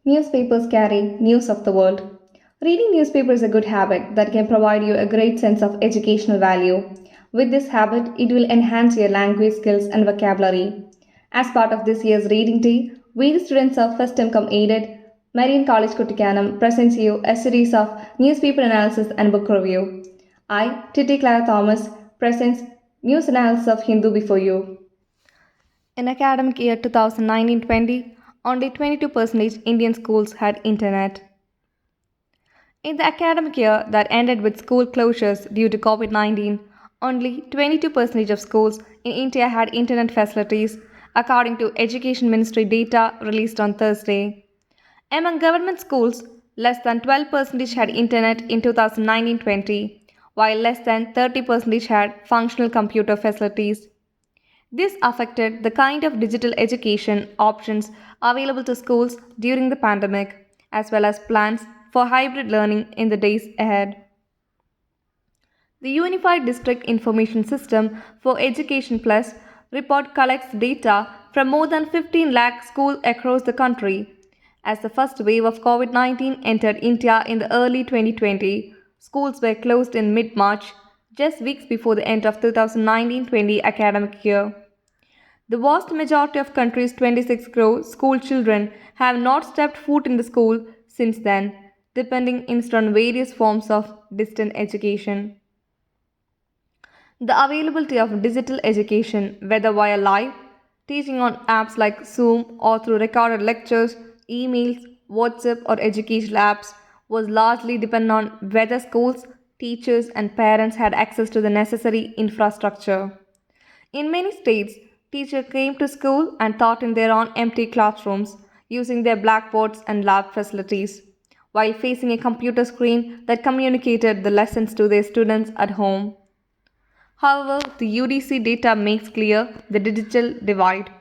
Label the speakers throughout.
Speaker 1: Newspapers carry news of the world. Reading newspaper is a good habit that can provide you a great sense of educational value. With this habit, it will enhance your language skills and vocabulary. As part of this year's Reading Day, we the students of First Income Aided Marian College Kuttikanam presents you a series of newspaper analysis and book review. I, Tity Clara Thomas, presents news analysis of Hindu before you. In academic year 2019-20, only 22% Indian schools had internet. In the academic year that ended with school closures due to COVID 19, only 22% of schools in India had internet facilities, according to Education Ministry data released on Thursday. Among government schools, less than 12% had internet in 2019-20, while less than 30% had functional computer facilities. This affected the kind of digital education options available to schools during the pandemic, as well as plans for hybrid learning in the days ahead. The Unified District Information System for Education Plus report collects data from more than 15 lakh schools across the country. As the first wave of COVID 19 entered India in the early 2020, schools were closed in mid March, just weeks before the end of 2019-20 academic year. The vast majority of country's 26 crore school children have not stepped foot in the school since then, depending instead on various forms of distant education. The availability of digital education, whether via live teaching on apps like Zoom or through recorded lectures, emails, WhatsApp, or educational apps, was largely dependent on whether schools, teachers, and parents had access to the necessary infrastructure. In many states, teachers came to school and taught in their own empty classrooms using their blackboards and lab facilities, while facing a computer screen that communicated the lessons to their students at home. However, the UDC data makes clear the digital divide,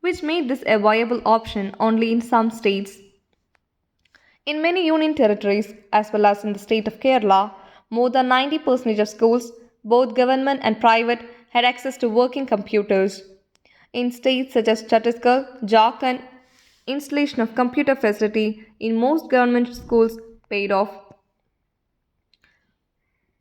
Speaker 1: which made this a viable option only in some states. In many union territories, as well as in the state of Kerala, more than 90% of schools, both government and private, had access to working computers. In states such as Chhattisgarh, Jharkhand, installation of computer facility in most government schools paid off,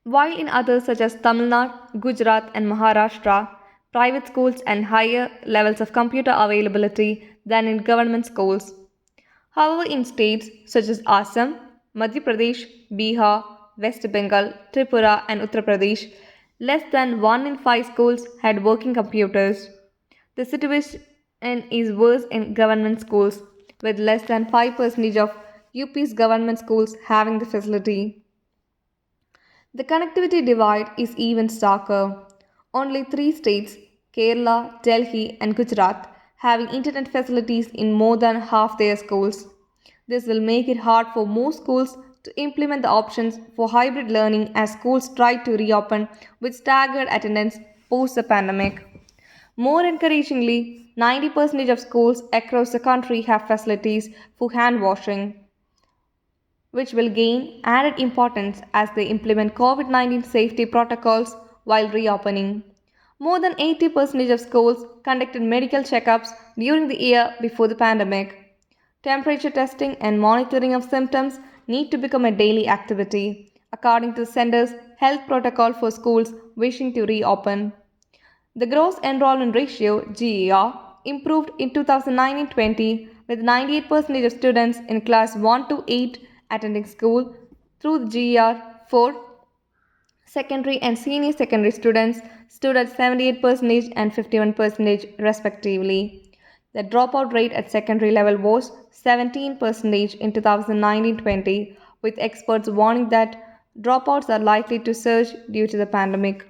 Speaker 1: while in others such as Tamil Nadu, Gujarat, and Maharashtra, private schools had higher levels of computer availability than in government schools. However, in states such as Assam, Madhya Pradesh, Bihar, West Bengal, Tripura, and Uttar Pradesh, less than 1 in 5 schools had working computers. The situation is worse in government schools, with less than 5% of UP's government schools having the facility. The connectivity divide is even starker. Only 3 states, Kerala, Delhi, and Gujarat, having internet facilities in more than half their schools. This will make it hard for most schools to implement the options for hybrid learning as schools try to reopen with staggered attendance post the pandemic. More encouragingly, 90% of schools across the country have facilities for hand washing, which will gain added importance as they implement COVID 19 safety protocols while reopening. More than 80% of schools conducted medical checkups during the year before the pandemic. Temperature testing and monitoring of symptoms need to become a daily activity, according to the center's health protocol for schools wishing to reopen. The gross enrollment ratio (GER) improved in 2019-20 with 98% of students in class 1 to 8 attending school through the GER 4. Secondary and senior secondary students stood at 78% and 51% respectively. The dropout rate at secondary level was 17% in 2019-20, with experts warning that dropouts are likely to surge due to the pandemic.